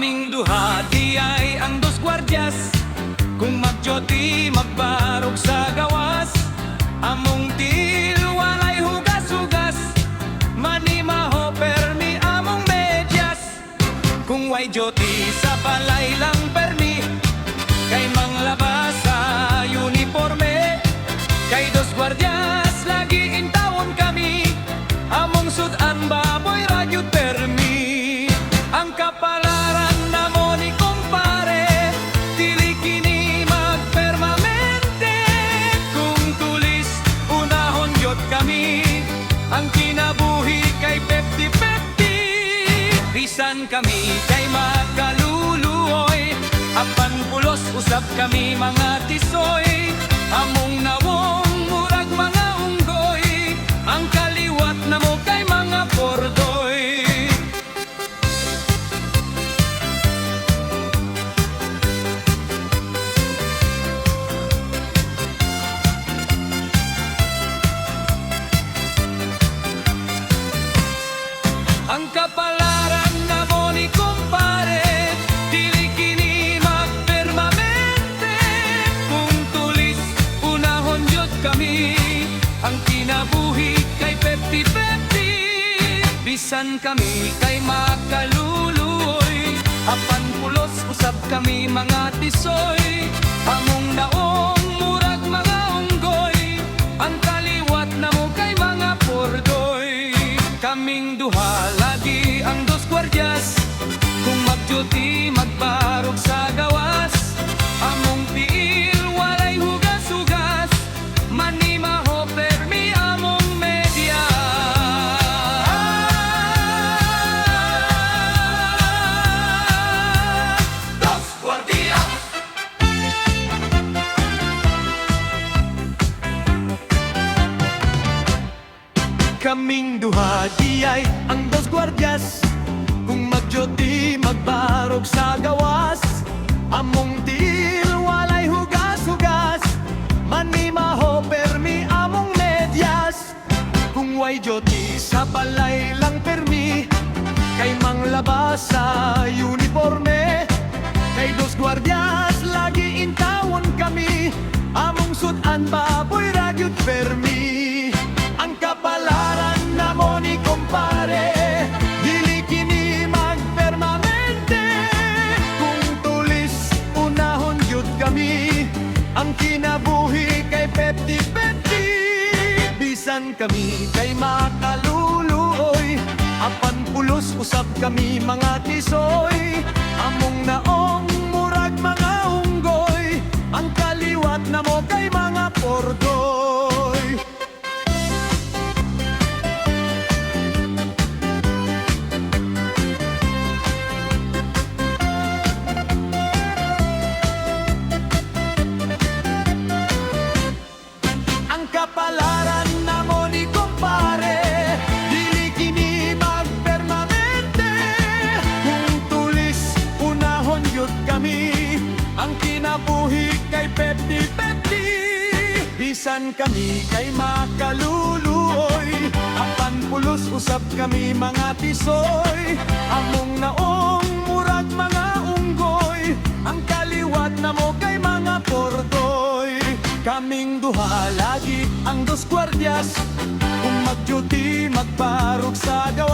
Kaming duha di ay ang dos gwardyas, kung magdyoti magbarog sa gawas. Among til walay hugas-hugas, manimaho permi among medyas. Kung way dyoti sa balay lang permi, kay manglabas sa uniforme. Kay dos gwardyas lagi intawon kami, among sudan baboy ragyot permi. Ang kapalaran na mo ni kumpare, dili kini magpermanente. Kung tulis unahon yot kami, ang kinabuhi kay 50-50. Bisan kami kay makaluluoy, apan pulos usab kami mga tisoy. Among nawong murag mga unggoy, ang kaliwat na mo kay mga pordoy. Ang kapalaran na mo ni kumpare, dili kini magpermanente. Kung tulis unahon yot kami, ang kinabuhi kay 50-50. Bisan kami kay makaluluoy, apan pulos usab kami mga tisoy. Among daong murag mga unggoy, ang kaliwat na mo kay mga pordoy. Kaming duha lagi ang dos gwardyas, kung magdyoti magbarog sa gawas. Among tiil walay hugas-hugas, manimaho permi among medyas. Dos gwardyas. Kaming duha di ay ang dos gwardyas, kung magdyoti magbarog sa gawas. Among tiil walay hugas-hugas, manimaho permi among medyas. Kung way dyoti sa balay lang permi, kay manglabas sa uniforme. Kay dos gwardyas lagi intawon kami, among sudan baboy ragyot permi. Ang kapalaran na mo ni kumpare, dili kini magpermanente. Kung tulis unahon yut kami, ang kinabuhi kay 50-50. Bisan kami kay makaluluoy, apan pulos usab kami mga tisoy. Among naong murag mga unggoy, ang kaliwat na mo kay mga pordoy. Ang kapalaran na mo ni kumpare, dili kini magpermanente. Kung tulis unahon yut kami, ang kinabuhi kay 50-50. Bisan kami kay makaluluoy, apan pulos usab kami mga tisoy. Among naong murag mga unggoy, ang kaliwat na mo kay mga pordoy. Kaming duha lagi ang dos gwardyas, kung magdyoti magbarog sa gawas.